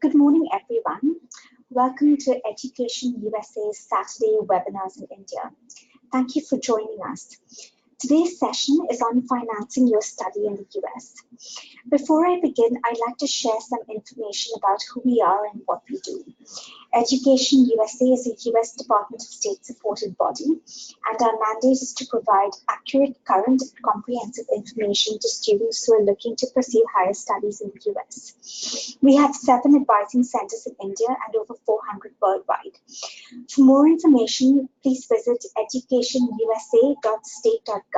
Good morning, everyone. Welcome to Education USA's Saturday Webinars in India. Thank you for joining us. Today's session is on financing your study in the US. Before I begin, I'd like to share some information about who we are and what we do. Education USA is a US Department of State supported body, and our mandate is to provide accurate, current, and comprehensive information to students who are looking to pursue higher studies in the US. We have 7 advising centers in India and over 400 worldwide. For more information, please visit educationusa.state.gov.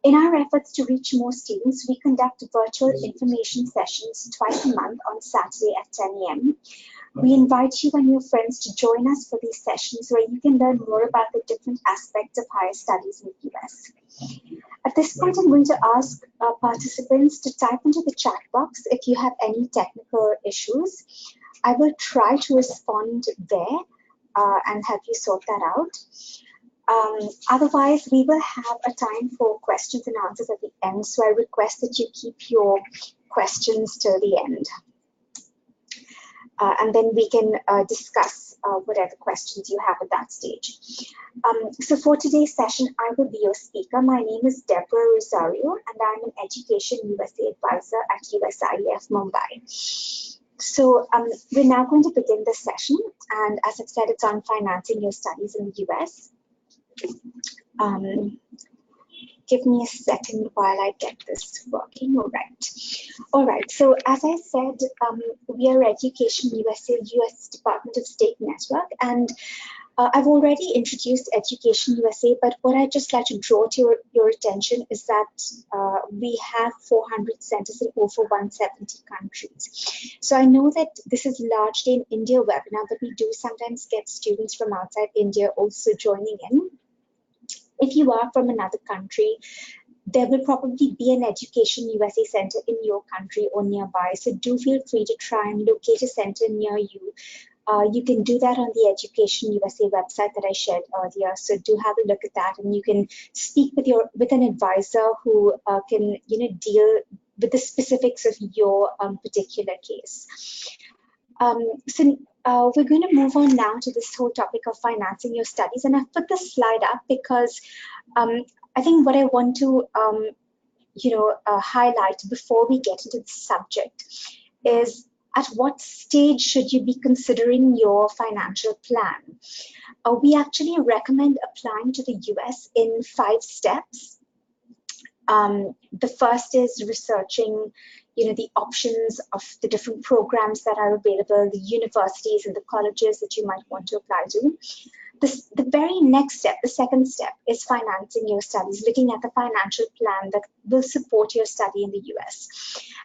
In our efforts to reach more students, we conduct virtual information sessions twice a month on Saturday at 10 a.m. We invite you and your friends to join us for these sessions where you can learn more about the different aspects of higher studies in the US. At this point, I'm going to ask our participants to type into the chat box if you have any technical issues. I will try to respond there and help you sort that out. Otherwise, we will have a time for questions and answers at the end, so I request that you keep your questions till the end. And then we can discuss whatever questions you have at that stage. So for today's session, I will be your speaker. My name is Deborah Rosario, and I'm an Education USA advisor at USIEF Mumbai. So we're now going to begin this session, and as I've said, it's on financing your studies in the US. Give me a second while I get this working. All right. So as I said, we are Education USA, US Department of State Network, and I've already introduced Education USA, but what I'd just like to draw to your attention is that we have 400 centers in over 170 countries. So I know that this is largely an India webinar, but we do sometimes get students from outside India also joining in. If you are from another country, there will probably be an Education USA center in your country or nearby. So do feel free to try and locate a center near you. You can do that on the Education USA website that I shared earlier. So do have a look at that, and you can speak with an advisor who can deal with the specifics of your particular case. We're going to move on now to this whole topic of financing your studies, and I've put this slide up because I think what I want to highlight before we get into the subject is at what stage should you be considering your financial plan. We actually recommend applying to the US in 5 steps. The first is researching the options of the different programs that are available, the universities and the colleges that you might want to apply to. The very next step, the second step, is financing your studies, looking at the financial plan that will support your study in the US.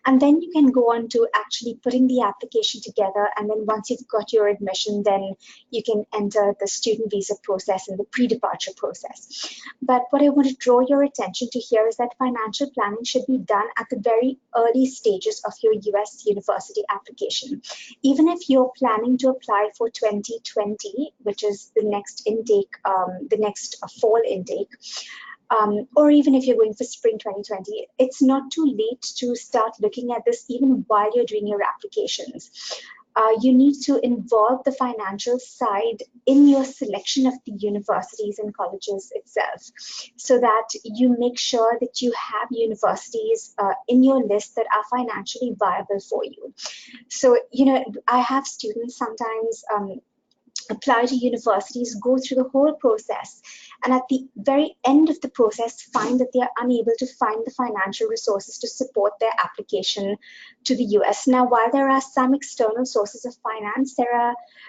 And then you can go on to actually putting the application together, and then once you've got your admission, then you can enter the student visa process and the pre-departure process. But what I want to draw your attention to here is that financial planning should be done at the very early stages of your US university application. Even if you're planning to apply for 2020, which is the next intake, the next fall intake, or even if you're going for spring 2020, it's not too late to start looking at this even while you're doing your applications. You need to involve the financial side in your selection of the universities and colleges itself, so that you make sure that you have universities in your list that are financially viable for you. So, I have students sometimes apply to universities, go through the whole process, and at the very end of the process find that they are unable to find the financial resources to support their application to the US. Now, while there are some external sources of finance,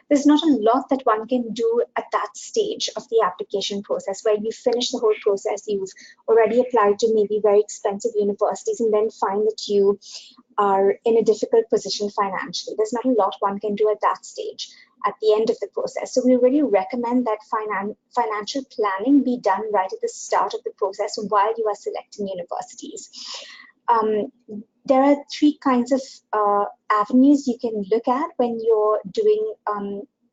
there's not a lot that one can do at that stage of the application process, where you finish the whole process, you've already applied to maybe very expensive universities, and then find that you are in a difficult position financially. There's not a lot one can do at that stage, at the end of the process. So we really recommend that financial planning be done right at the start of the process while you are selecting universities. There are 3 kinds of avenues you can look at when you're doing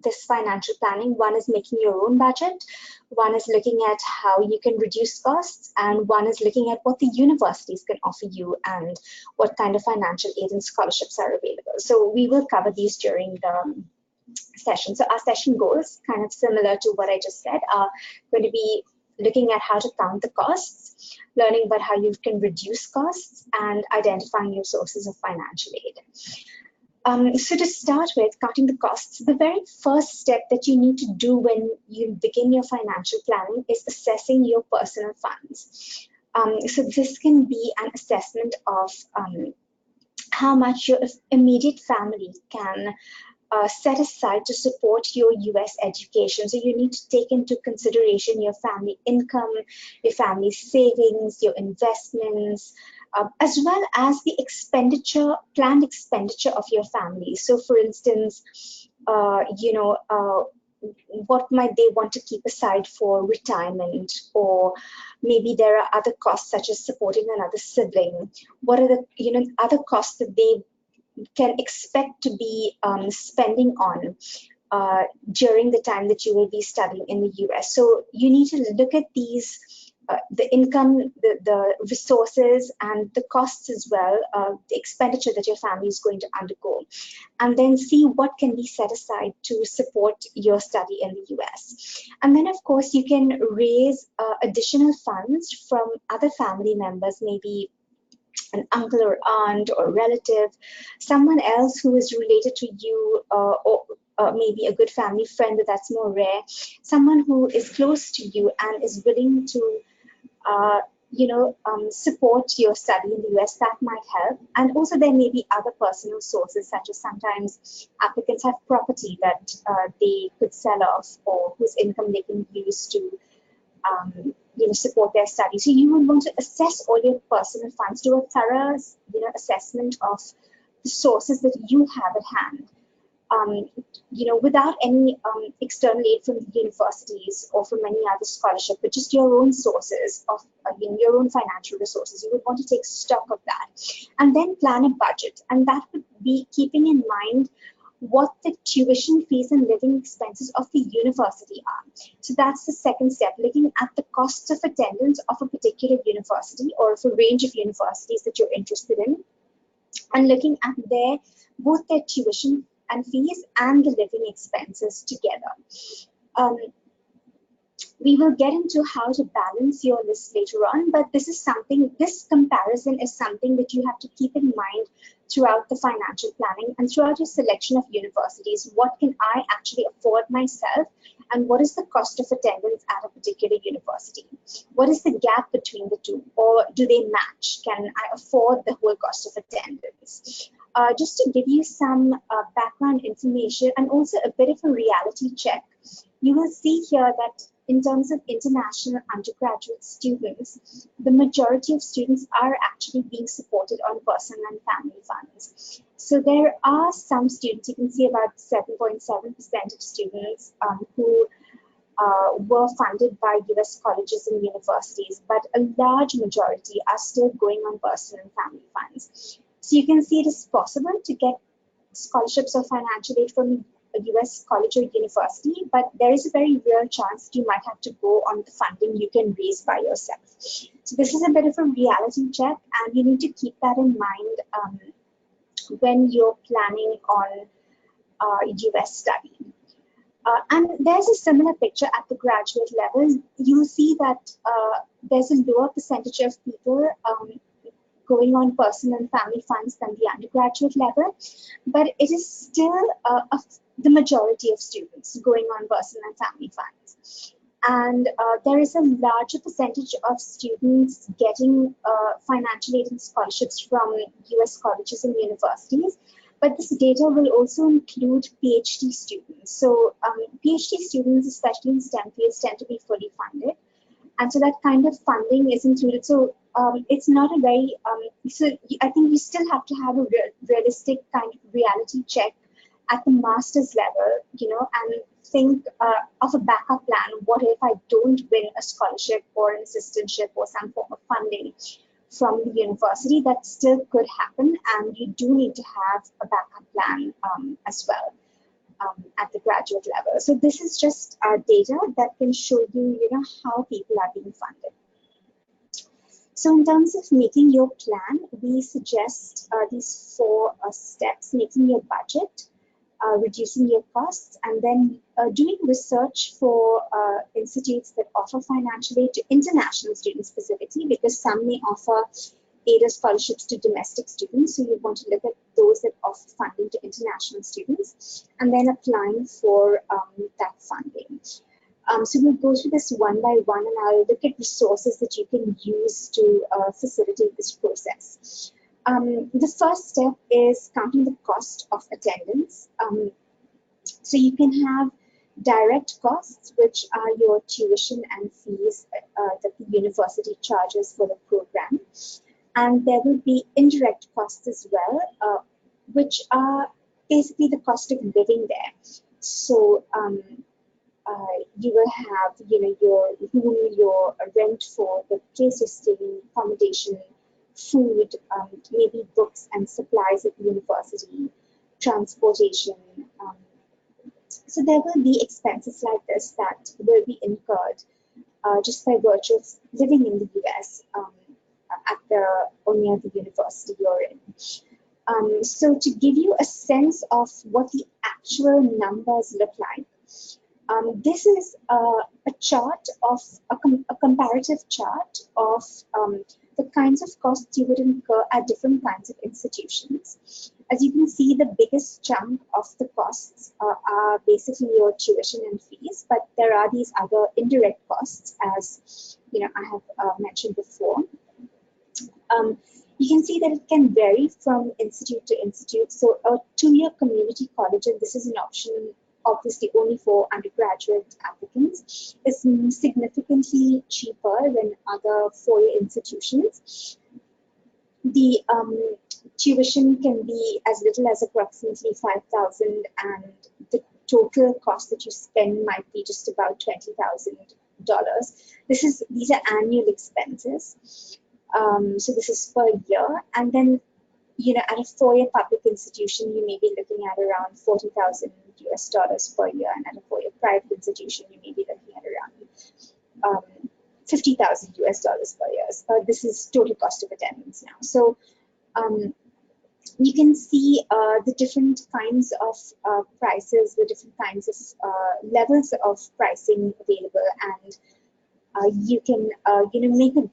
this financial planning. One is making your own budget, one is looking at how you can reduce costs, and one is looking at what the universities can offer you and what kind of financial aid and scholarships are available. So we will cover these during the session. So our session goals, kind of similar to what I just said, are going to be looking at how to count the costs, learning about how you can reduce costs, and identifying your sources of financial aid. So to start with, counting the costs, the very first step that you need to do when you begin your financial planning is assessing your personal funds. So this can be an assessment of how much your immediate family can set aside to support your US education. So you need to take into consideration your family income, your family savings, your investments, as well as the planned expenditure of your family. So for instance, what might they want to keep aside for retirement, or maybe there are other costs such as supporting another sibling. What are the other costs that they can expect to be spending on during the time that you will be studying in the US. So you need to look at these, the income, the resources, and the costs as well, the expenditure that your family is going to undergo, and then see what can be set aside to support your study in the US. And then, of course, you can raise additional funds from other family members, maybe an uncle or aunt or relative, someone else who is related to you, or maybe a good family friend, but that's more rare, someone who is close to you and is willing to support your study in the US. That might help. And also there may be other personal sources, such as sometimes applicants have property that they could sell off, or whose income they can use to support their study. So you would want to assess all your personal funds, do a thorough assessment of the sources that you have at hand. Without any external aid from the universities or from any other scholarship, but just your own sources of your own financial resources. You would want to take stock of that, and then plan a budget, and that would be keeping in mind what the tuition fees and living expenses of the university are. So that's the second step, looking at the costs of attendance of a particular university or of a range of universities that you're interested in, and looking at both their tuition and fees and the living expenses together. We will get into how to balance your list later on, but this comparison is something that you have to keep in mind throughout the financial planning and throughout your selection of universities. What can I actually afford myself, and what is the cost of attendance at a particular university? What is the gap between the two, or do they match? Can I afford the whole cost of attendance? Just to give you some background information and also a bit of a reality check, you will see here that in terms of international undergraduate students, the majority of students are actually being supported on personal and family funds. So there are some students, you can see about 7.7% of students who were funded by US colleges and universities, but a large majority are still going on personal and family funds. So you can see it is possible to get scholarships or financial aid from a US college or university, but there is a very real chance that you might have to go on the funding you can raise by yourself. So this is a bit of a reality check, and you need to keep that in mind when you're planning on US study. And there's a similar picture at the graduate level. You'll see that there's a lower percentage of people going on personal and family funds than the undergraduate level, but it is still the majority of students going on personal and family funds. And there is a larger percentage of students getting financial aid and scholarships from US colleges and universities, but this data will also include PhD students. So PhD students, especially in STEM fields, tend to be fully funded. And so that kind of funding is included. So it's not a very, so I think you still have to have a realistic kind of reality check at the master's level, and think of a backup plan. What if I don't win a scholarship or an assistantship or some form of funding from the university? That still could happen, and you do need to have a backup plan as well. at the graduate level. So this is just data that can show you, how people are being funded. So in terms of making your plan, we suggest these 4 steps: making your budget, reducing your costs, and then doing research for institutes that offer financial aid to international students specifically, because some may offer aid or scholarships to domestic students. So you want to look at those that offer funding to international students, and then applying for that funding. So we'll go through this one by one, and I'll look at resources that you can use to facilitate this process. The first step is counting the cost of attendance. So you can have direct costs, which are your tuition and fees that the university charges for the program. And there will be indirect costs as well, which are basically the cost of living there. So you will have, your rent for the place you're staying, accommodation, food, maybe books and supplies at the university, transportation. So there will be expenses like this that will be incurred just by virtue of living in the US at the or near the university you're in. So to give you a sense of what the actual numbers look like, this is a chart of a comparative chart of the kinds of costs you would incur at different kinds of institutions. As you can see, the biggest chunk of the costs are basically your tuition and fees, but there are these other indirect costs, as I have mentioned before. You can see that it can vary from institute to institute. So a 2-year community college, and this is an option obviously only for undergraduate applicants, is significantly cheaper than other 4-year institutions. The tuition can be as little as approximately $5,000, and the total cost that you spend might be just about $20,000. These are annual expenses. So this is per year, and then at a 4-year public institution, you may be looking at around $40,000 per year, and at a 4-year private institution, you may be looking at around $50,000 per year. This is total cost of attendance now. So you can see the different kinds of prices, the different kinds of levels of pricing available, and you can make a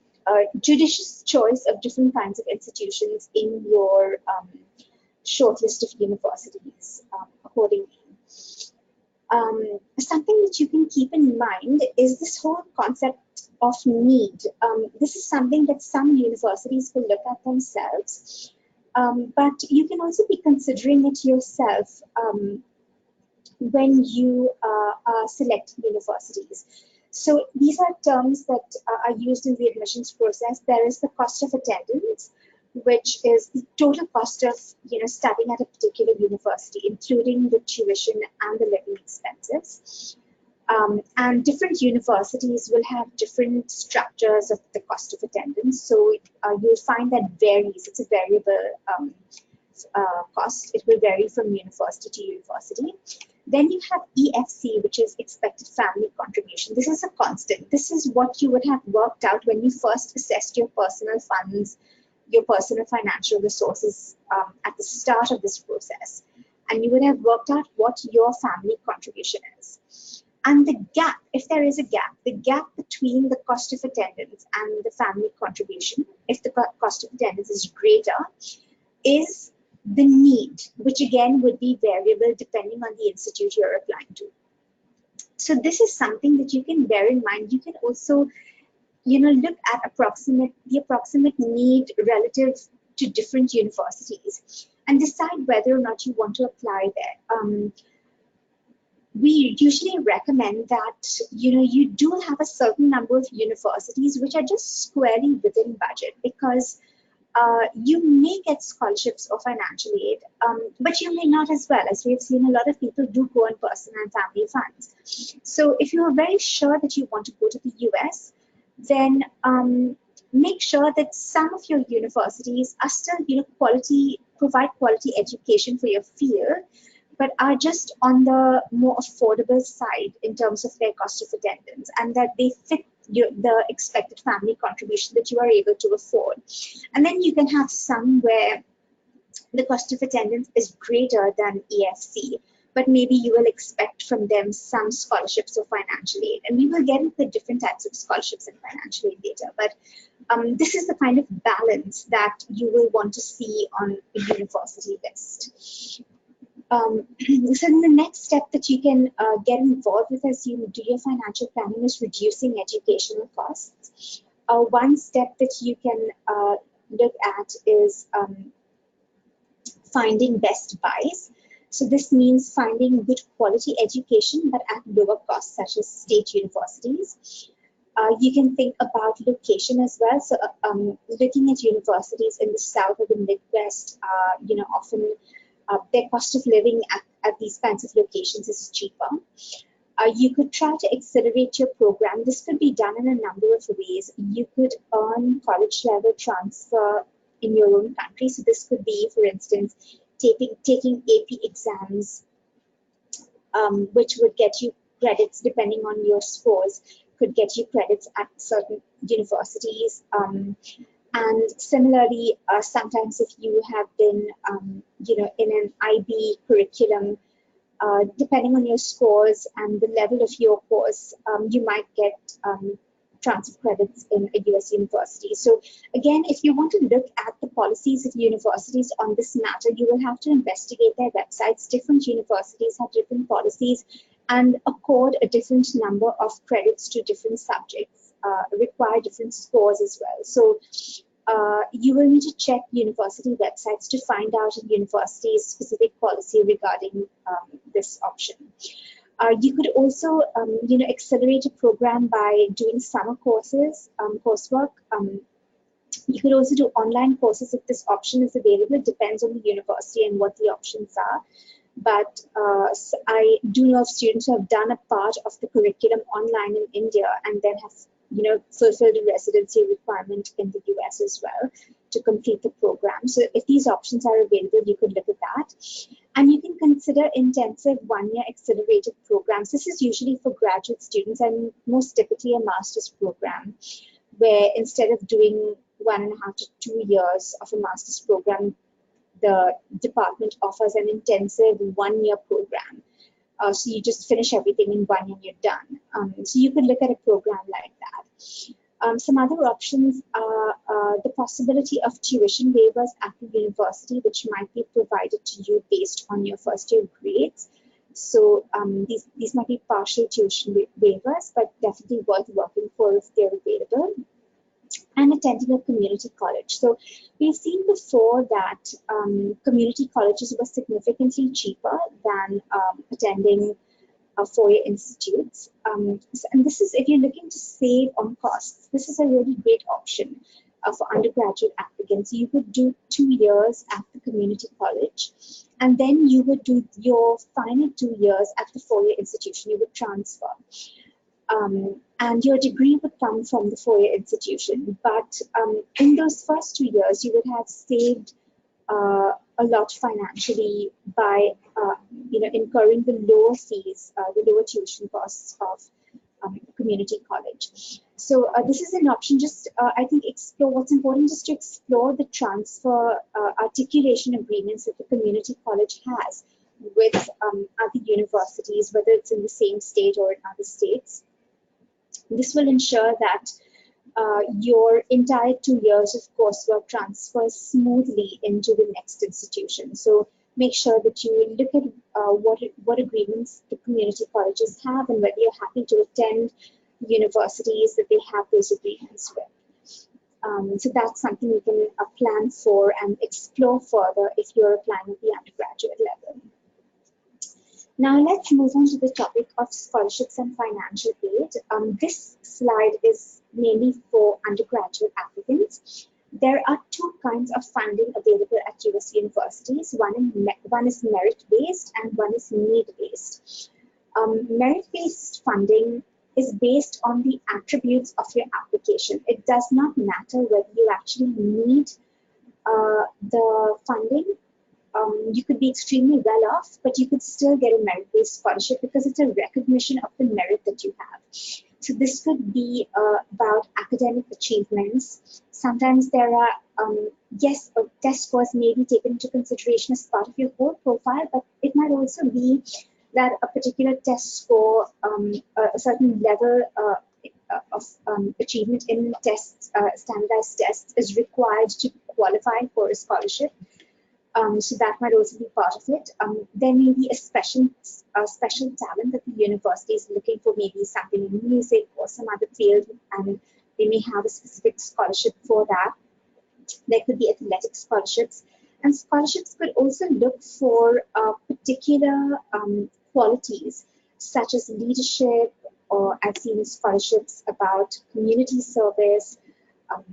judicious choice of different kinds of institutions in your shortlist of universities accordingly. Something that you can keep in mind is this whole concept of need. This is something that some universities will look at themselves, but you can also be considering it yourself when you are selecting universities. So these are terms that are used in the admissions process. There is the cost of attendance, which is the total cost of studying at a particular university, including the tuition and the living expenses. And different universities will have different structures of the cost of attendance. So you'll find that varies. It's a variable cost. It will vary from university to university. Then you have EFC, which is expected family contribution. This is a constant. This is what you would have worked out when you first assessed your personal funds, your personal financial resources at the start of this process. And you would have worked out what your family contribution is. And the gap, if there is a gap, the gap between the cost of attendance and the family contribution, if the cost of attendance is greater, is the need, which again would be variable depending on the institute you're applying to. So this is something that you can bear in mind. You can also, look at the approximate need relative to different universities and decide whether or not you want to apply there. We usually recommend that, you do have a certain number of universities which are just squarely within budget, because you may get scholarships or financial aid, but you may not as well. As we've seen, a lot of people do go on personal and family funds. So if you are very sure that you want to go to the US, then make sure that some of your universities are still, provide quality education for your field, but are just on the more affordable side in terms of their cost of attendance, and that they fit the expected family contribution that you are able to afford. And then you can have some where the cost of attendance is greater than EFC, but maybe you will expect from them some scholarships or financial aid. And we will get into the different types of scholarships and financial aid later. But this is the kind of balance that you will want to see on a university list. So then the next step that you can get involved with as you do your financial planning is reducing educational costs. One step that you can look at is finding best buys. So this means finding good quality education but at lower costs, such as state universities. You can think about location as well. So looking at universities in the South or the Midwest, often their cost of living at these kinds of locations is cheaper. You could try to accelerate your program. This could be done in a number of ways. You could earn college level transfer in your own country. So this could be, for instance, taking AP exams, which would get you credits depending on your scores, could get you credits at certain universities. And similarly, sometimes if you have been, in an IB curriculum, depending on your scores and the level of your course, you might get transfer credits in a US university. So again, if you want to look at the policies of universities on this matter, you will have to investigate their websites. Different universities have different policies and accord a different number of credits to different subjects, require different scores as well. So you will need to check university websites to find out a university's specific policy regarding this option. You could also, accelerate a program by doing summer courses, coursework. You could also do online courses if this option is available. It depends on the university and what the options are. But I do know of students who have done a part of the curriculum online in India and then have fulfilled a residency requirement in the US as well to complete the program. So if these options are available, you could look at that. And you can consider intensive one-year accelerated programs. This is usually for graduate students and most typically a master's program, where instead of doing 1.5 to 2 years of a master's program, the department offers an intensive one-year program. So you just finish everything in 1 year and you're done. So you could look at a program like that. Some other options are the possibility of tuition waivers at the university, which might be provided to you based on your first year grades. So these might be partial tuition waivers, but definitely worth working for if they're available. And attending a community college. So we've seen before that community colleges were significantly cheaper than attending four-year institutes. And this is, if you're looking to save on costs, this is a really great option for undergraduate applicants. You would do 2 years at the community college, and then you would do your final 2 years at the four-year institution. You would transfer. And your degree would come from the four-year institution. But in those first 2 years, you would have saved a lot financially by incurring the lower fees, the lower tuition costs of community college. So this is an option. Just I think explore. What's important is to explore the transfer articulation agreements that the community college has with other universities, whether it's in the same state or in other states. This will ensure that your entire 2 years of coursework transfers smoothly into the next institution. So make sure that you look at what agreements the community colleges have and whether you're happy to attend universities that they have those agreements with. So that's something you can plan for and explore further if you're applying at the undergraduate level. Now let's move on to the topic of scholarships and financial aid. This slide is mainly for undergraduate applicants. There are two kinds of funding available at US universities. One is merit-based and one is need-based. Merit-based funding is based on the attributes of your application. It does not matter whether you actually need the funding you could be extremely well off, but you could still get a merit-based scholarship because it's a recognition of the merit that you have. So this could be about academic achievements. Sometimes there are, yes, test scores may be taken into consideration as part of your whole profile, but it might also be that a particular test score, a certain level of achievement in tests, standardized tests, is required to qualify for a scholarship. So that might also be part of it. There may be a special talent that the university is looking for, maybe something in music or some other field, and they may have a specific scholarship for that. There could be athletic scholarships, and scholarships could also look for particular qualities such as leadership, or I've seen scholarships about community service,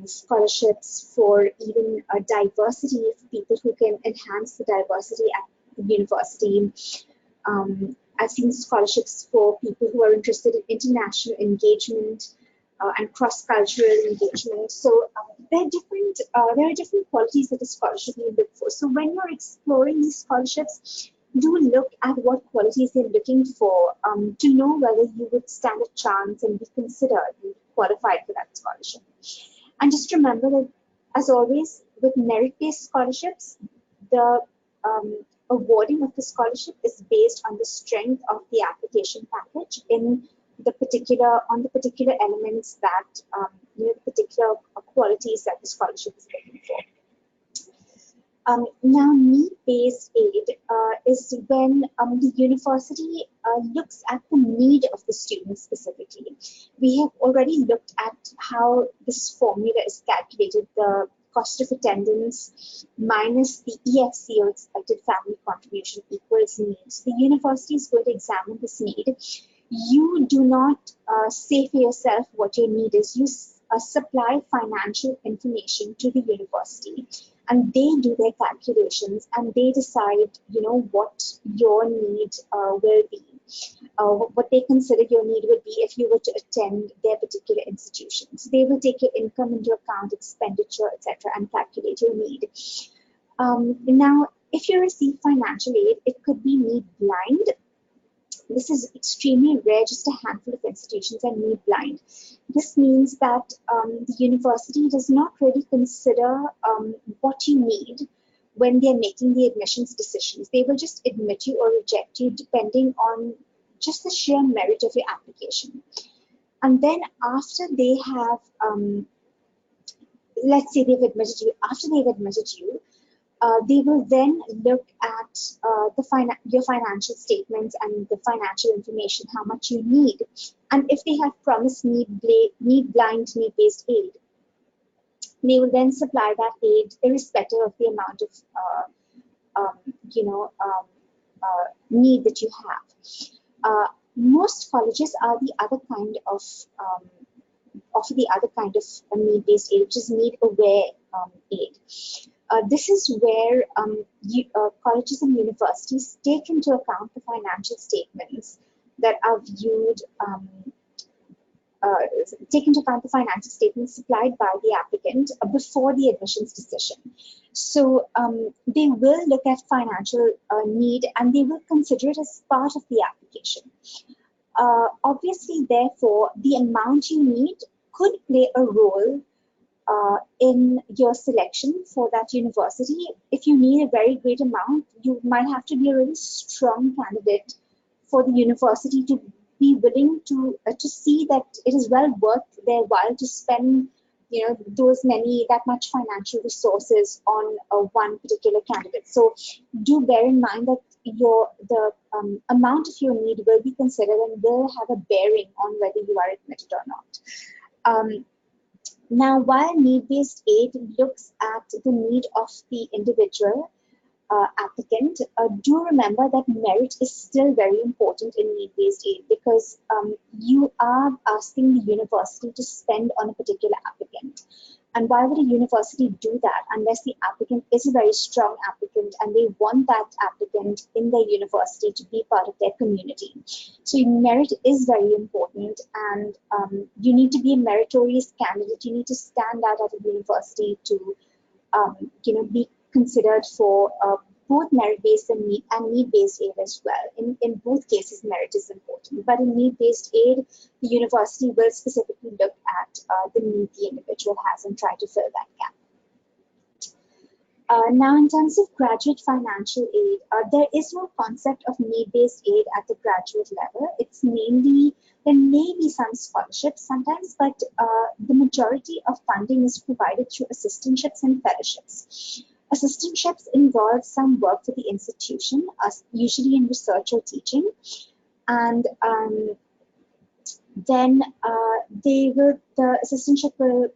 scholarships for even diversity of people who can enhance the diversity at the university. I've seen scholarships for people who are interested in international engagement and cross-cultural engagement. So there are different qualities that a scholarship may look for. So when you're exploring these scholarships, do look at what qualities they're looking for to know whether you would stand a chance and be considered and qualified for that scholarship. And just remember that, as always, with merit-based scholarships, the awarding of the scholarship is based on the strength of the application package on the particular elements that the particular qualities that the scholarship is looking for. Now, need-based aid is when the university looks at the need of the student specifically. We have already looked at how this formula is calculated, the cost of attendance minus the EFC, or expected family contribution, equals needs. The university is going to examine this need. You do not say for yourself what your need is. You supply financial information to the university, and they do their calculations and they decide, what your need will be, what they consider your need would be if you were to attend their particular institution. So they will take your income into account, expenditure, etc., and calculate your need. Now, if you receive financial aid, it could be need blind. This is extremely rare, just a handful of institutions are need blind. This means that the university does not really consider what you need when they're making the admissions decisions. They will just admit you or reject you depending on just the sheer merit of your application. And then after they have, let's say they've admitted you, after they've admitted you, they will then look at your financial statements and the financial information, how much you need. And if they have promised need-blind, need-based aid, they will then supply that aid irrespective of the amount of need that you have. Most colleges are the other kind of offer the other kind of need-based aid, which is need-aware aid. This is where colleges and universities take into account the financial statements that are viewed, take into account the financial statements supplied by the applicant before the admissions decision. So they will look at financial need and they will consider it as part of the application. Obviously, therefore, the amount you need could play a role in your selection for that university. If you need a very great amount, you might have to be a really strong candidate for the university to be willing to see that it is well worth their while to spend that much financial resources on one particular candidate. So do bear in mind that the amount of your need will be considered and will have a bearing on whether you are admitted or not. Now, while need-based aid looks at the need of the individual applicant, do remember that merit is still very important in need-based aid because you are asking the university to spend on a particular applicant. And why would a university do that unless the applicant is a very strong applicant and they want that applicant in their university to be part of their community? So merit is very important, and you need to be a meritorious candidate. You need to stand out at a university to be considered for both merit-based and need-based aid as well. In both cases, merit is important, but in need-based aid, the university will specifically look at the need the individual has and try to fill that gap. Now, in terms of graduate financial aid, there is no concept of need-based aid at the graduate level. It's mainly, there may be some scholarships sometimes, but the majority of funding is provided through assistantships and fellowships. Assistantships involve some work for the institution, usually in research or teaching, and then the assistantship will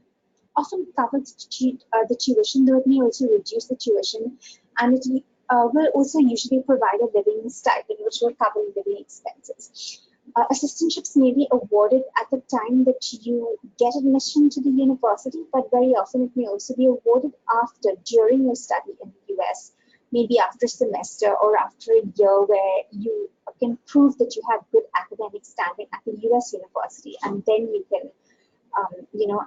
often cover the tuition, though it may also reduce the tuition, and it will also usually provide a living stipend, which will cover living expenses. Assistantships may be awarded at the time that you get admission to the university, but very often it may also be awarded during your study in the US, maybe after a semester or after a year where you can prove that you have good academic standing at the US university, and then you can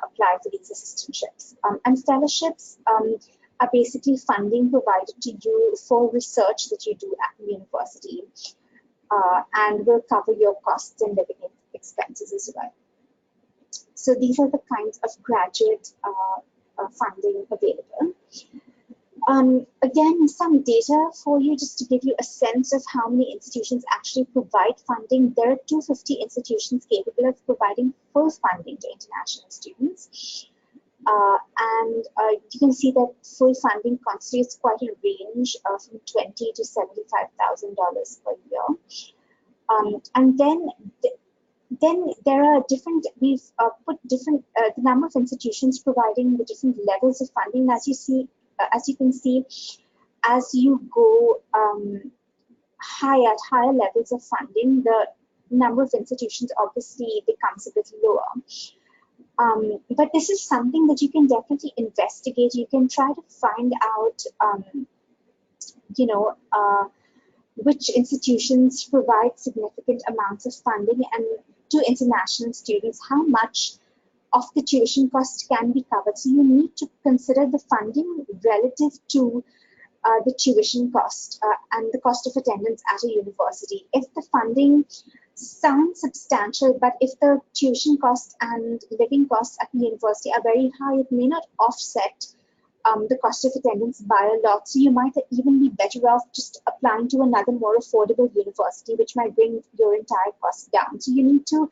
apply for these assistantships. And fellowships are basically funding provided to you for research that you do at the university, and will cover your costs and living expenses as well. So these are the kinds of graduate funding available. Again, some data for you just to give you a sense of how many institutions actually provide funding. There are 250 institutions capable of providing full funding to international students. And you can see that full funding constitutes quite a range from $20,000 to $75,000 per year. And then there are different, we've put different, the number of institutions providing the different levels of funding. As you can see, as you go higher levels of funding, the number of institutions obviously becomes a bit lower. But this is something that you can definitely investigate. You can try to find out, which institutions provide significant amounts of funding, and to international students, how much of the tuition cost can be covered. So you need to consider the funding relative to the tuition cost and the cost of attendance at a university. If the funding sounds substantial, but if the tuition cost and living costs at the university are very high, it may not offset the cost of attendance by a lot. So you might even be better off just applying to another more affordable university, which might bring your entire cost down. So you need to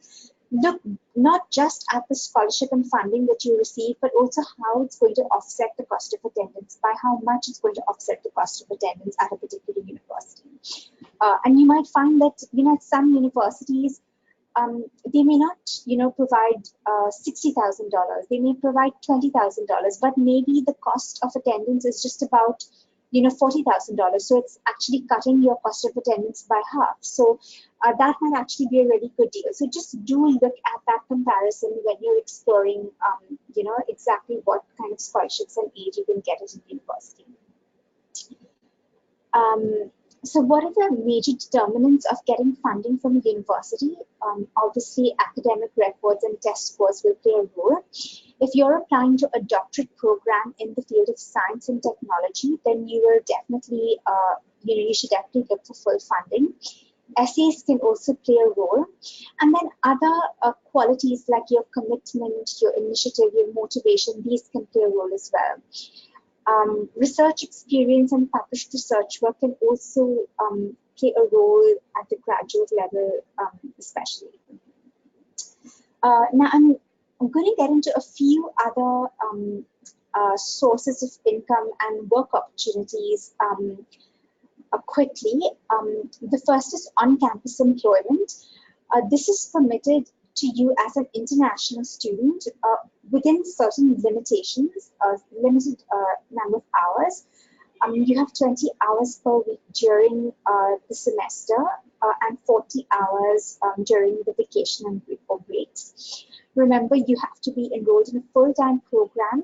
look not just at the scholarship and funding that you receive, but also how it's going to offset the cost of attendance, by how much it's going to offset the cost of attendance at a particular university. And you might find that, at some universities, they may not, provide $60,000. They may provide $20,000, but maybe the cost of attendance is just about, $40,000. So it's actually cutting your cost of attendance by half. So that might actually be a really good deal. So just do look at that comparison when you're exploring, exactly what kind of scholarships and aid you can get at a university. So what are the major determinants of getting funding from a university? Obviously, academic records and test scores will play a role. If you're applying to a doctorate program in the field of science and technology, then you will definitely, you should definitely look for full funding. Essays can also play a role. And then other qualities like your commitment, your initiative, your motivation, these can play a role as well. Research experience and published research work can also play a role at the graduate level, especially. Now, I'm going to get into a few other sources of income and work opportunities quickly. The first is on-campus employment. This is permitted to you as an international student within certain limitations, limited number of hours. You have 20 hours per week during the semester and 40 hours during the vacation and breaks. Remember, you have to be enrolled in a full-time program.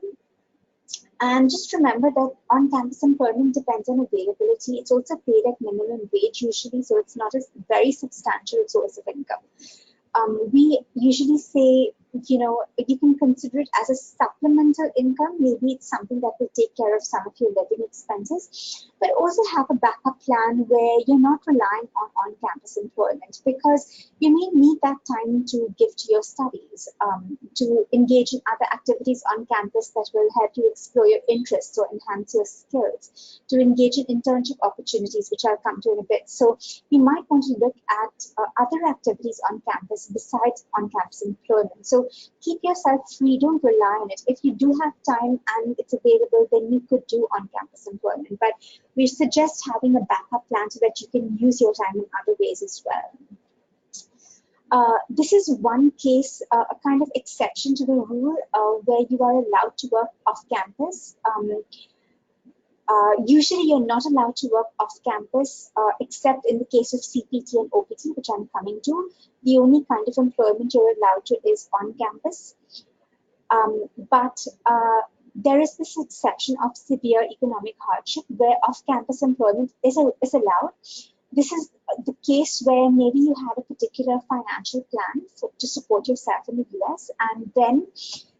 And just remember that on-campus employment depends on availability. It's also paid at minimum wage usually, so it's not a very substantial source of income. We usually say you can consider it as a supplemental income. Maybe it's something that will take care of some of your living expenses, but also have a backup plan where you're not relying on-campus employment, because you may need that time to give to your studies, to engage in other activities on campus that will help you explore your interests or enhance your skills, to engage in internship opportunities, which I'll come to in a bit. So you might want to look at other activities on campus besides on-campus employment. So keep yourself free, don't rely on it. If you do have time and it's available, then you could do on-campus employment. But we suggest having a backup plan so that you can use your time in other ways as well. This is one case, a kind of exception to the rule where you are allowed to work off campus. Usually you're not allowed to work off campus except in the case of CPT and OPT, which I'm coming to. The only kind of employment you're allowed to is on campus. But there is this exception of severe economic hardship where off-campus employment is allowed. This is the case where maybe you have a particular financial plan to support yourself in the US, and then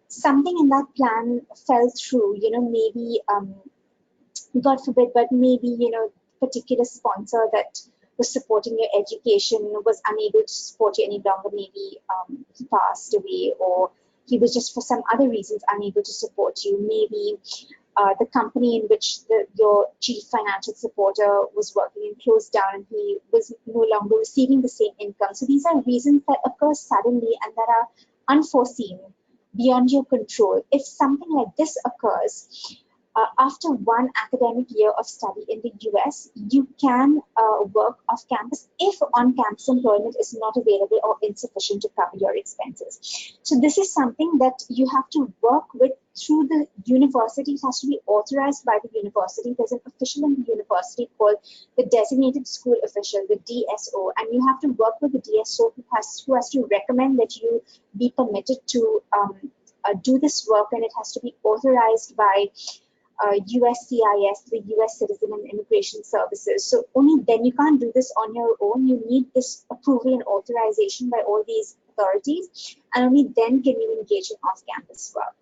something in that plan fell through, maybe God forbid, but maybe, particular sponsor that was supporting your education was unable to support you any longer. Maybe he passed away, or he was just for some other reasons unable to support you. Maybe the company in which your chief financial supporter was working in closed down and he was no longer receiving the same income. So these are reasons that occur suddenly and that are unforeseen, beyond your control. If something like this occurs, after one academic year of study in the US, you can work off campus if on-campus employment is not available or insufficient to cover your expenses. So this is something that you have to work with through the university. It has to be authorized by the university. There's an official in the university called the Designated School Official, the DSO, and you have to work with the DSO who has to recommend that you be permitted to do this work, and it has to be authorized by USCIS, the US Citizen and Immigration Services. So only then, you can't do this on your own. You need this approval and authorization by all these authorities, and only then can you engage in off-campus work.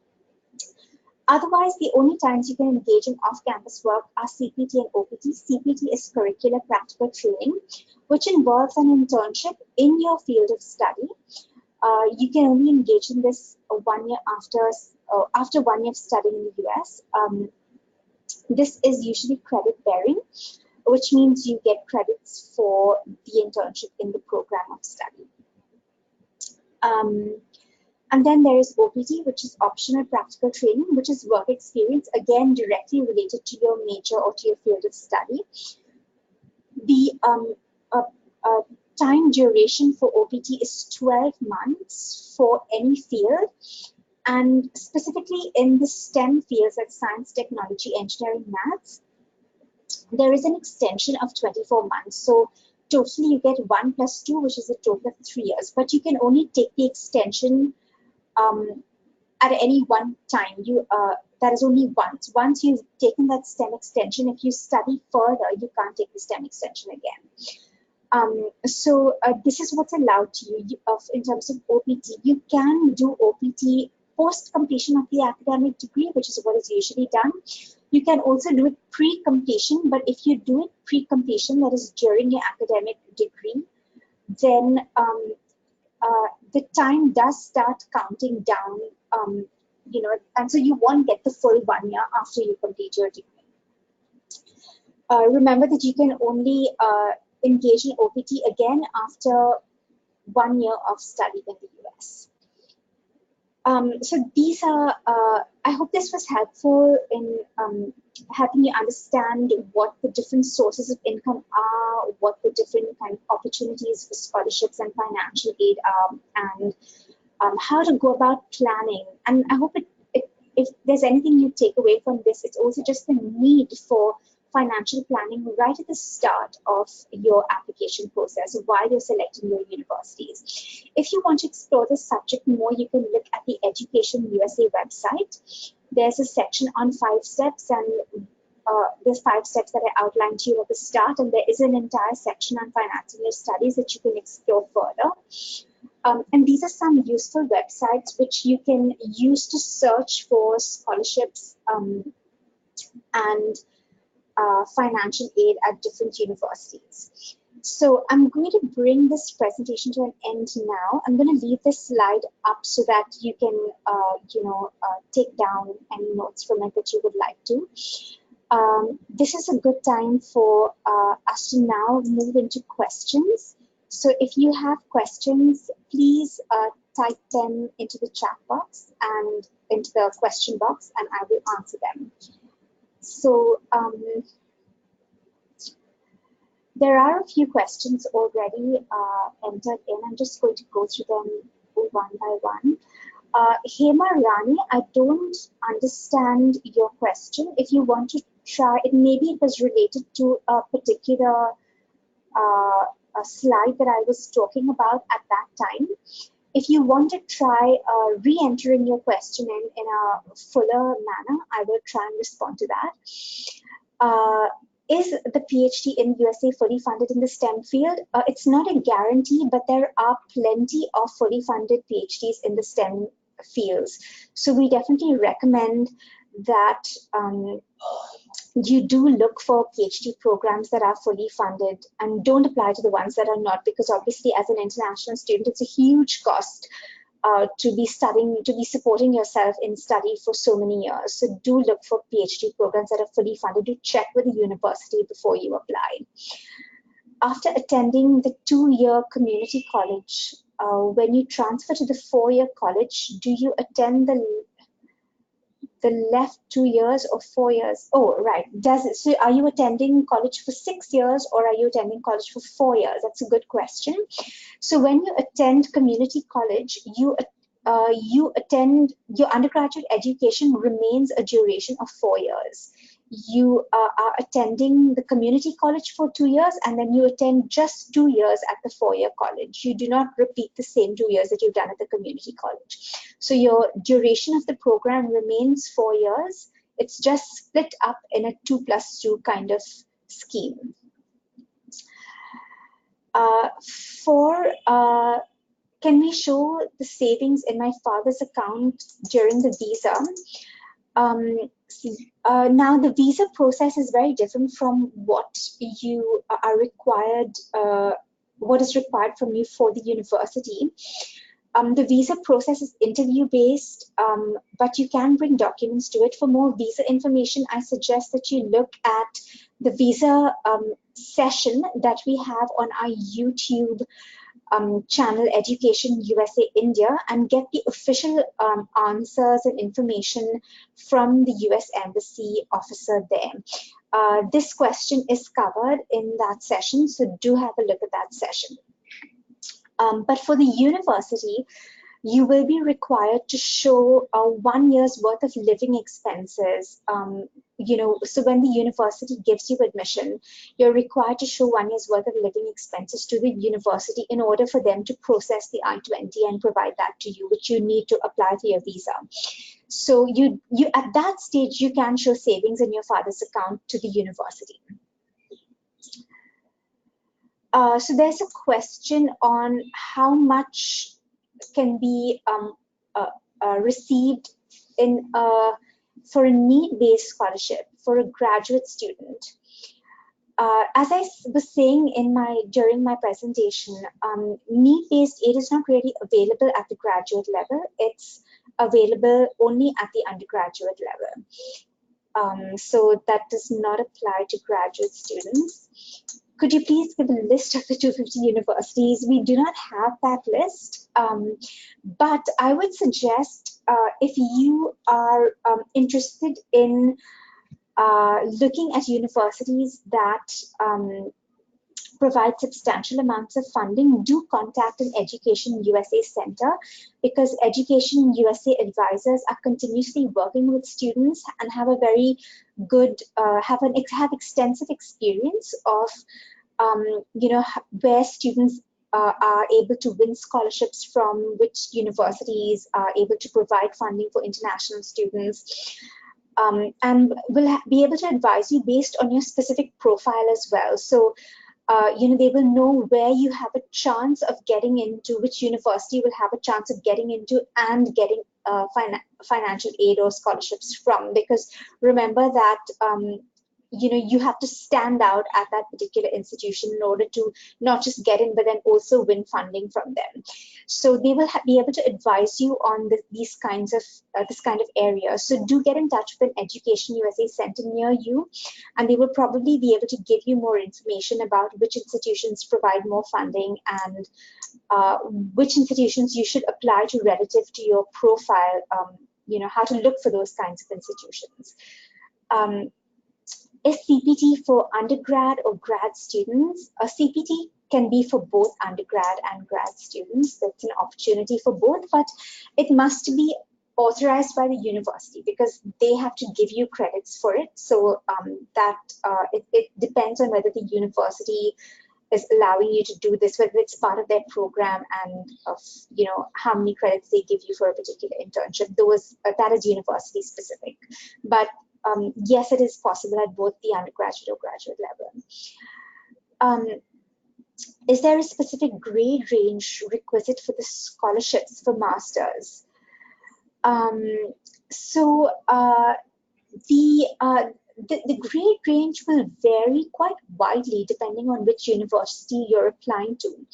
Otherwise, the only times you can engage in off-campus work are CPT and OPT. CPT is curricular practical training, which involves an internship in your field of study. You can only engage in this 1 year after 1 year of studying in the US. This is usually credit bearing, which means you get credits for the internship in the program of study. And then there is OPT, which is optional practical training, which is work experience, again, directly related to your major or to your field of study. The time duration for OPT is 12 months for any field. And specifically in the STEM fields like science, technology, engineering, maths, there is an extension of 24 months. So totally you get 1 + 2, which is a total of 3 years. But you can only take the extension at any one time. That is only once. Once you've taken that STEM extension, if you study further, you can't take the STEM extension again. So this is what's allowed to you in terms of OPT. You can do OPT post completion of the academic degree, which is what is usually done. You can also do it pre-completion, but if you do it pre-completion, that is during your academic degree, then the time does start counting down, and so you won't get the full 1 year after you complete your degree. Remember that you can only engage in OPT again after 1 year of study in the US. So these are, I hope this was helpful in helping you understand what the different sources of income are, what the different kind of opportunities for scholarships and financial aid are, and how to go about planning. And I hope if there's anything you take away from this, it's also just the need for financial planning right at the start of your application process while you're selecting your universities. If you want to explore this subject more, you can look at the Education USA website. There's a section on 5 steps, and there's 5 steps that I outlined to you at the start, and there is an entire section on financing your studies that you can explore further. And these are some useful websites which you can use to search for scholarships and financial aid at different universities. So I'm going to bring this presentation to an end now. I'm going to leave this slide up so that you can, take down any notes from it that you would like to. This is a good time for us to now move into questions. So if you have questions, please type them into the chat box and into the question box, and I will answer them. So there are a few questions already entered in. I'm just going to go through them one by one. Hema Rani, I don't understand your question. If you want to try, maybe it was related to a particular a slide that I was talking about at that time. If you want to try re-entering your question in a fuller manner, I will try and respond to that. Is the PhD in USA fully funded in the STEM field? It's not a guarantee, but there are plenty of fully funded PhDs in the STEM fields. So we definitely recommend that you do look for PhD programs that are fully funded and don't apply to the ones that are not, because obviously as an international student, it's a huge cost to be studying, to be supporting yourself in study for so many years. So do look for PhD programs that are fully funded. Do check with the university before you apply. After attending the 2-year community college, when you transfer to the 4-year college, do you attend the left 2 years or 4 years? Oh, right. So are you attending college for 6 years or are you attending college for 4 years? That's a good question. So when you attend community college, you attend, your undergraduate education remains a duration of 4 years. You are attending the community college for 2 years, and then you attend just 2 years at the 4-year college. You do not repeat the same 2 years that you've done at the community college. So your duration of the program remains 4 years. It's just split up in a 2+2 kind of scheme. Can we show the savings in my father's account during the visa? Now the visa process is very different from what you are required, what is required from you for the university. The visa process is interview based, but you can bring documents to it. For more visa information, I suggest that you look at the visa session that we have on our YouTube channel, Education USA India, and get the official answers and information from the US Embassy officer there. This question is covered in that session, so do have a look at that session. But for the university, you will be required to show 1 year's worth of living expenses. So when the university gives you admission, you're required to show 1 year's worth of living expenses to the university in order for them to process the I-20 and provide that to you, which you need to apply for your visa. So you at that stage, you can show savings in your father's account to the university. So there's a question on how much can be received in for a need-based scholarship for a graduate student. As I was saying during my presentation, need-based aid is not really available at the graduate level. It's available only at the undergraduate level. So that does not apply to graduate students. Could you please give a list of the 250 universities? We do not have that list, but I would suggest if you are interested in looking at universities that provide substantial amounts of funding, do contact an Education USA center, because Education USA advisors are continuously working with students and have a very good, have extensive experience of, where students are able to win scholarships from, which universities are able to provide funding for international students. And will be able to advise you based on your specific profile as well. So they will know where you have a chance of getting into, which university will have a chance of getting into and getting financial aid or scholarships from. Because remember that you have to stand out at that particular institution in order to not just get in, but then also win funding from them. So they will be able to advise you on this kind of area. So do get in touch with an Education USA center near you, and they will probably be able to give you more information about which institutions provide more funding and which institutions you should apply to relative to your profile. How to look for those kinds of institutions. Is CPT for undergrad or grad students? A CPT can be for both undergrad and grad students. That's an opportunity for both, but it must be authorized by the university because they have to give you credits for it. So it depends on whether the university is allowing you to do this, whether it's part of their program, and of how many credits they give you for a particular internship. That is university specific, but yes, it is possible at both the undergraduate or graduate level. Is there a specific grade range requisite for the scholarships for masters? The grade range will vary quite widely depending on which university you're applying to.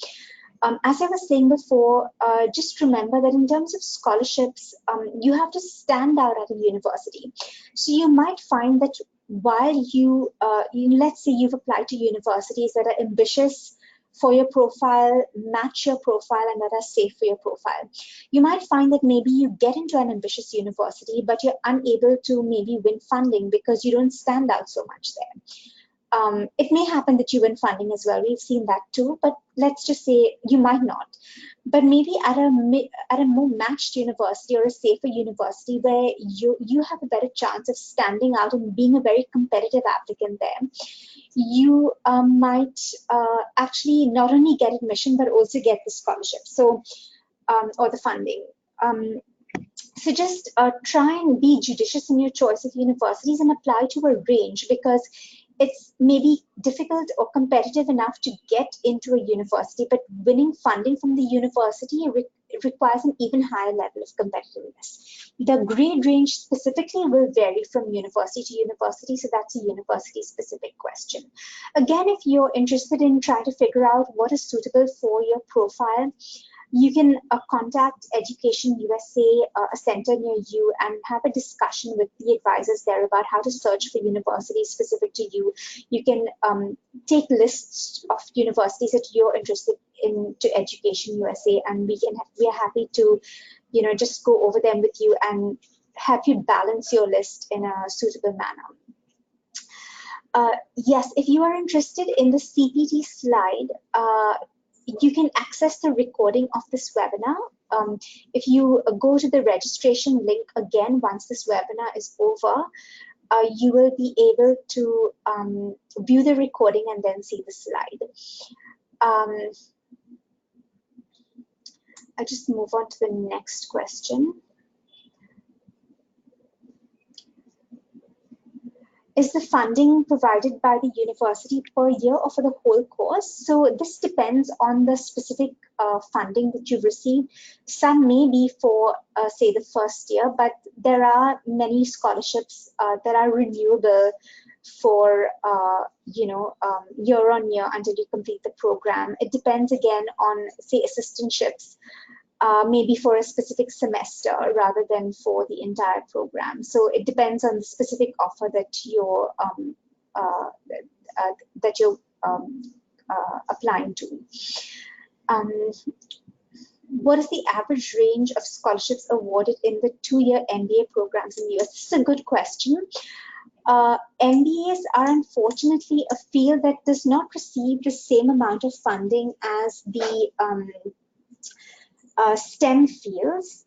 As I was saying before, just remember that in terms of scholarships, you have to stand out at a university. So you might find that while let's say you've applied to universities that are ambitious for your profile, match your profile, and that are safe for your profile. You might find that maybe you get into an ambitious university, but you're unable to maybe win funding because you don't stand out so much there. It may happen that you win funding as well. We've seen that too, but let's just say you might not. But maybe at a more matched university or a safer university where you have a better chance of standing out and being a very competitive applicant there, you might actually not only get admission but also get the scholarship, so or the funding. So just try and be judicious in your choice of universities and apply to a range, because it's maybe difficult or competitive enough to get into a university, but winning funding from the university requires an even higher level of competitiveness. The grade range specifically will vary from university to university, so that's a university-specific question. Again, if you're interested in trying to figure out what is suitable for your profile, you can contact Education USA, a center near you, and have a discussion with the advisors there about how to search for universities specific to you. You can take lists of universities that you're interested in to Education USA, and we are happy to, just go over them with you and help you balance your list in a suitable manner. Yes, if you are interested in the CPT slide, you can access the recording of this webinar. If you go to the registration link again once this webinar is over, you will be able to view the recording and then see the slide. I'll just move on to the next question. Is the funding provided by the university per year or for the whole course? So this depends on the specific funding that you've received. Some may be for, say, the first year, but there are many scholarships that are renewable for, year on year until you complete the program. It depends again on, say, assistantships. Maybe for a specific semester rather than for the entire program. So it depends on the specific offer that you're applying to. What is the average range of scholarships awarded in the 2-year MBA programs in the US? This is a good question. MBAs are unfortunately a field that does not receive the same amount of funding as the STEM fields,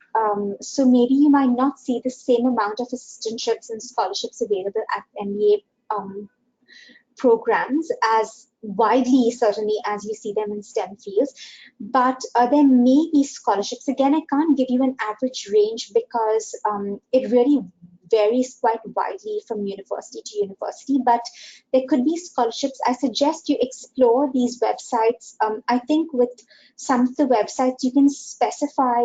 so maybe you might not see the same amount of assistantships and scholarships available at MBA programs as widely, certainly, as you see them in STEM fields, but there may be scholarships. Again, I can't give you an average range because it really varies quite widely from university to university, but there could be scholarships. I suggest you explore these websites. I think with some of the websites, you can specify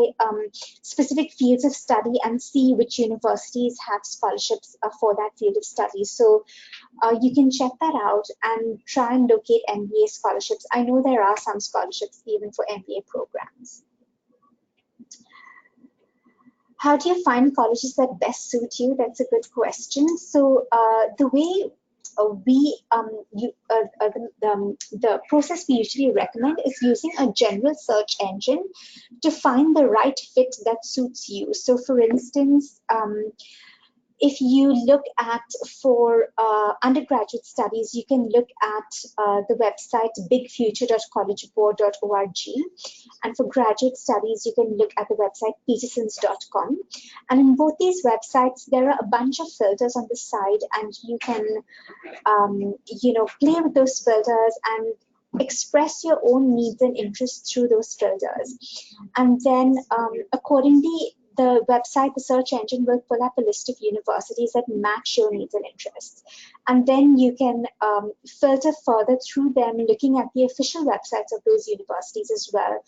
specific fields of study and see which universities have scholarships for that field of study. So you can check that out and try and locate MBA scholarships. I know there are some scholarships even for MBA programs. How do you find colleges that best suit you? That's a good question. So the way the process we usually recommend is using a general search engine to find the right fit that suits you. So for instance, if you look at for undergraduate studies, you can look at the website bigfuture.collegeboard.org. And for graduate studies, you can look at the website petersons.com. And in both these websites, there are a bunch of filters on the side, and you can, play with those filters and express your own needs and interests through those filters. And then accordingly, the website, the search engine will pull up a list of universities that match your needs and interests. And then you can filter further through them, looking at the official websites of those universities as well,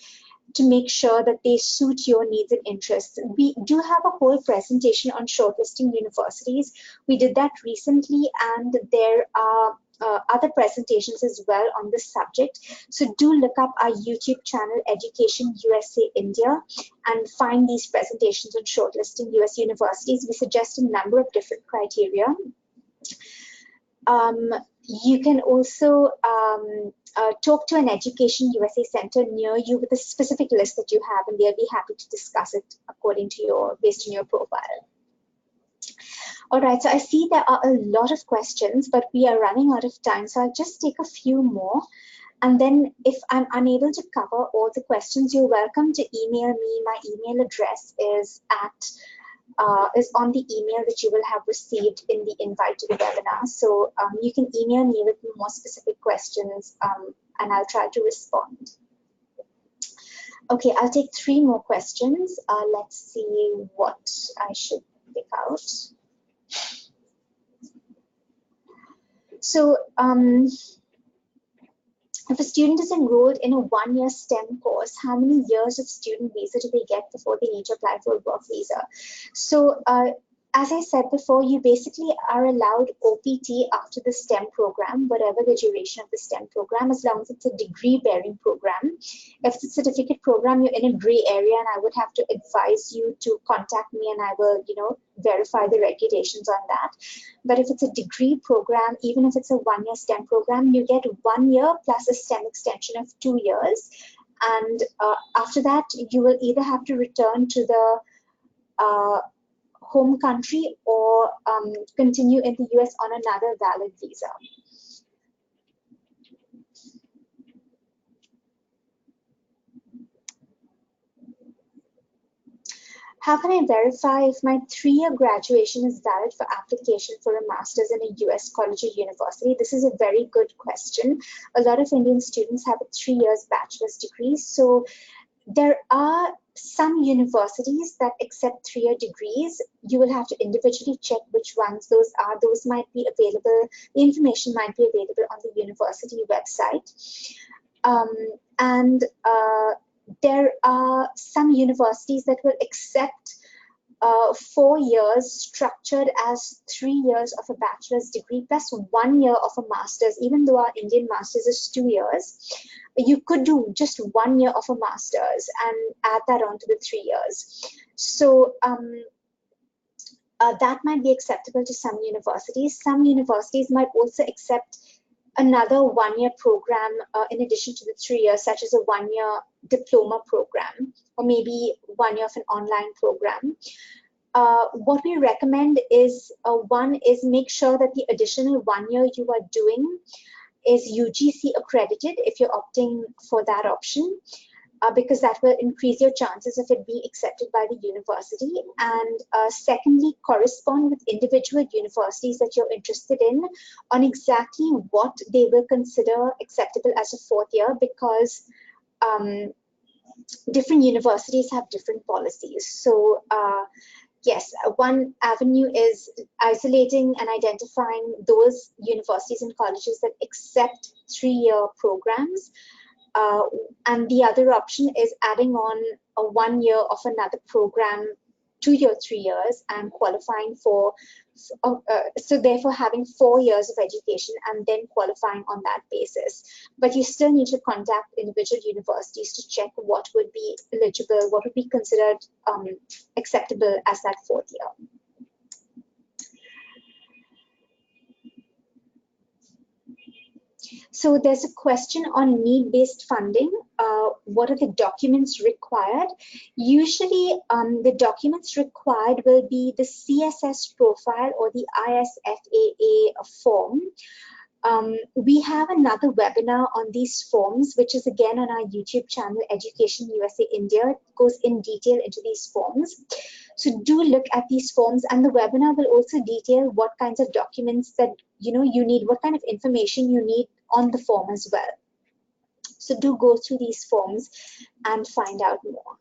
to make sure that they suit your needs and interests. We do have a whole presentation on shortlisting universities. We did that recently, and there are other presentations as well on this subject. So do look up our YouTube channel, Education USA India, and find these presentations on shortlisting US universities. We suggest a number of different criteria. You can also talk to an Education USA center near you with a specific list that you have, and they'll be happy to discuss it according to based on your profile. All right, so I see there are a lot of questions, but we are running out of time. So I'll just take a few more. And then if I'm unable to cover all the questions, you're welcome to email me. My email address is on the email that you will have received in the invite to the webinar. So you can email me with more specific questions, and I'll try to respond. Okay, I'll take 3 more questions. Let's see what I should pick out. So if a student is enrolled in a 1-year STEM course, how many years of student visa do they get before they need to apply for a work visa? So as I said before, you basically are allowed OPT after the STEM program, whatever the duration of the STEM program, as long as it's a degree-bearing program. If it's a certificate program, you're in a gray area, and I would have to advise you to contact me, and I will, verify the regulations on that. But if it's a degree program, even if it's a 1-year STEM program, you get 1 year plus a STEM extension of 2 years. And after that, you will either have to return to the home country or continue in the US on another valid visa. How can I verify if my 3-year graduation is valid for application for a master's in a US college or university? This is a very good question. A lot of Indian students have a 3 years bachelor's degree. So there are some universities that accept 3-year degrees. You will have to individually check which ones those are. Those might be available, the information might be available on the university website. There are some universities that will accept 4 years structured as 3 years of a bachelor's degree plus 1 year of a master's. Even though our Indian master's is 2 years, you could do just 1 year of a master's and add that on to the 3 years. So that might be acceptable to some universities. Some universities might also accept another 1-year program in addition to the 3 years, such as a 1-year diploma program, or maybe 1 year of an online program. What we recommend is, one is make sure that the additional 1 year you are doing is UGC accredited if you're opting for that option, because that will increase your chances of it being accepted by the university. And secondly, correspond with individual universities that you're interested in on exactly what they will consider acceptable as a 4th year, because different universities have different policies. So Yes, one avenue is isolating and identifying those universities and colleges that accept 3-year programs. And the other option is adding on a 1 year of another program to your 3 years and qualifying for, so therefore having 4 years of education and then qualifying on that basis. But you still need to contact individual universities to check what would be eligible, what would be considered acceptable as that 4th year. So there's a question on need-based funding. What are the documents required? Usually, the documents required will be the CSS profile or the ISFAA form. We have another webinar on these forms, which is again on our YouTube channel, Education USA India. It goes in detail into these forms. So do look at these forms, and the webinar will also detail what kinds of documents that you need, what kind of information you need on the form as well. So do go through these forms and find out more.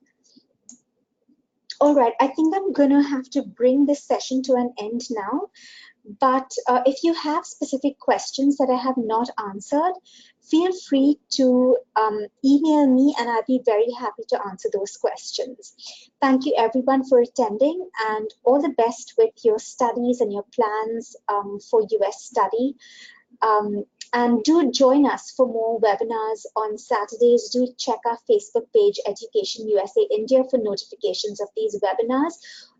All right, I think I'm gonna have to bring this session to an end now. But if you have specific questions that I have not answered, feel free to email me and I'll be very happy to answer those questions. Thank you everyone for attending, and all the best with your studies and your plans for US study. And do join us for more webinars on Saturdays. Do check our Facebook page, Education USA India, for notifications of these webinars.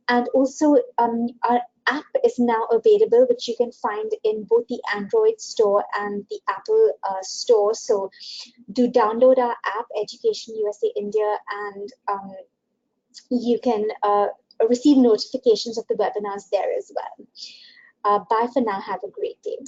And also our app is now available, which you can find in both the Android store and the Apple store. So do download our app, Education USA India, and you can receive notifications of the webinars there as well. Bye for now. Have a great day.